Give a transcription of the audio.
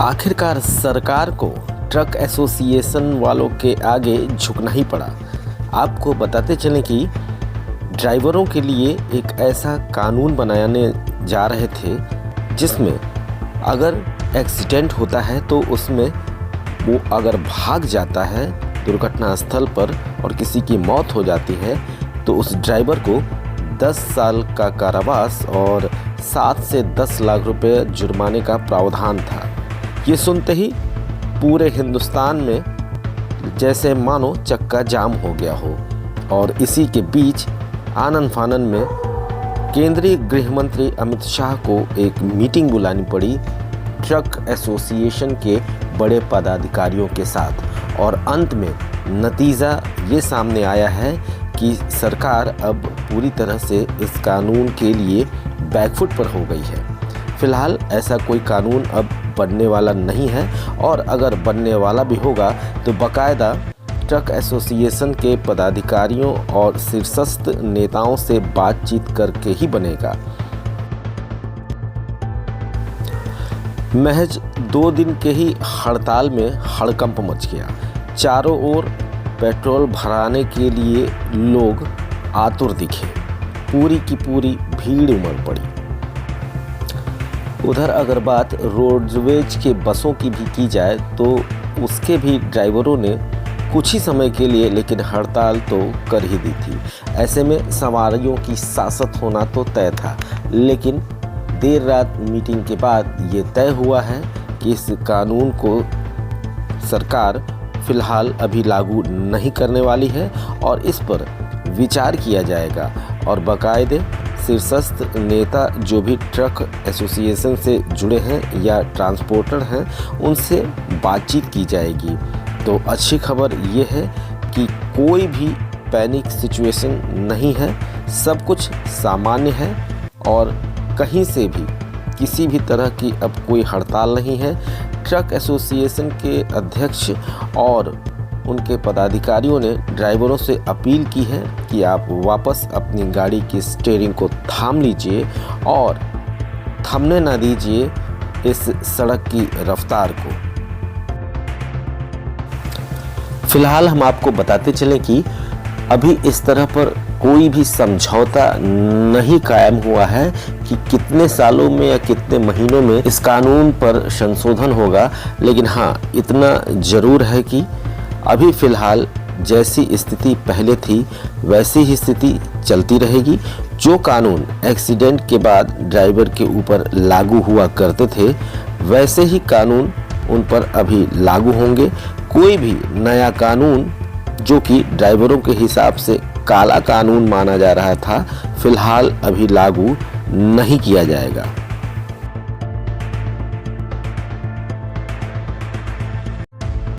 आखिरकार सरकार को ट्रक एसोसिएशन वालों के आगे झुकना ही पड़ा। आपको बताते चलें कि ड्राइवरों के लिए एक ऐसा कानून बनाने जा रहे थे जिसमें अगर एक्सीडेंट होता है तो उसमें वो अगर भाग जाता है दुर्घटना स्थल पर और किसी की मौत हो जाती है तो उस ड्राइवर को 10 साल का कारावास और 7 से 10 लाख रुपए जुर्माने का प्रावधान था। ये सुनते ही पूरे हिंदुस्तान में जैसे मानो चक्का जाम हो गया हो। और इसी के बीच आनन फानन में केंद्रीय गृह मंत्री अमित शाह को एक मीटिंग बुलानी पड़ी ट्रक एसोसिएशन के बड़े पदाधिकारियों के साथ। और अंत में नतीजा ये सामने आया है कि सरकार अब पूरी तरह से इस कानून के लिए बैकफुट पर हो गई है। फिलहाल ऐसा कोई कानून अब बनने वाला नहीं है और अगर बनने वाला भी होगा तो बाकायदा ट्रक एसोसिएशन के पदाधिकारियों और शीर्षस्थ नेताओं से बातचीत करके ही बनेगा। महज 2 दिन के ही हड़ताल में हड़कंप मच गया। चारों ओर पेट्रोल भराने के लिए लोग आतुर दिखे। पूरी की पूरी भीड़ उमड़ पड़ी। उधर अगर बात रोडवेज के बसों की भी की जाए तो उसके भी ड्राइवरों ने कुछ ही समय के लिए लेकिन हड़ताल तो कर ही दी थी। ऐसे में सवारियों की सासत होना तो तय था, लेकिन देर रात मीटिंग के बाद ये तय हुआ है कि इस कानून को सरकार फिलहाल अभी लागू नहीं करने वाली है और इस पर विचार किया जाएगा और बाकायदे शीर्षस्थ नेता जो भी ट्रक एसोसिएशन से जुड़े हैं या ट्रांसपोर्टर हैं उनसे बातचीत की जाएगी। तो अच्छी खबर ये है कि कोई भी पैनिक सिचुएशन नहीं है, सब कुछ सामान्य है और कहीं से भी किसी भी तरह की अब कोई हड़ताल नहीं है। ट्रक एसोसिएशन के अध्यक्ष और उनके पदाधिकारियों ने ड्राइवरों से अपील की है कि आप वापस अपनी गाड़ी की स्टीयरिंग को थाम लीजिए और थमने ना दीजिए इस सड़क की रफ्तार को। फिलहाल हम आपको बताते चलें कि अभी इस तरह पर कोई भी समझौता नहीं कायम हुआ है कि कितने सालों में या कितने महीनों में इस कानून पर संशोधन होगा। लेकिन हाँ, इतना ज़रूर है कि अभी फ़िलहाल जैसी स्थिति पहले थी वैसी ही स्थिति चलती रहेगी। जो कानून एक्सीडेंट के बाद ड्राइवर के ऊपर लागू हुआ करते थे वैसे ही कानून उन पर अभी लागू होंगे। कोई भी नया कानून जो कि ड्राइवरों के हिसाब से काला कानून माना जा रहा था फिलहाल अभी लागू नहीं किया जाएगा।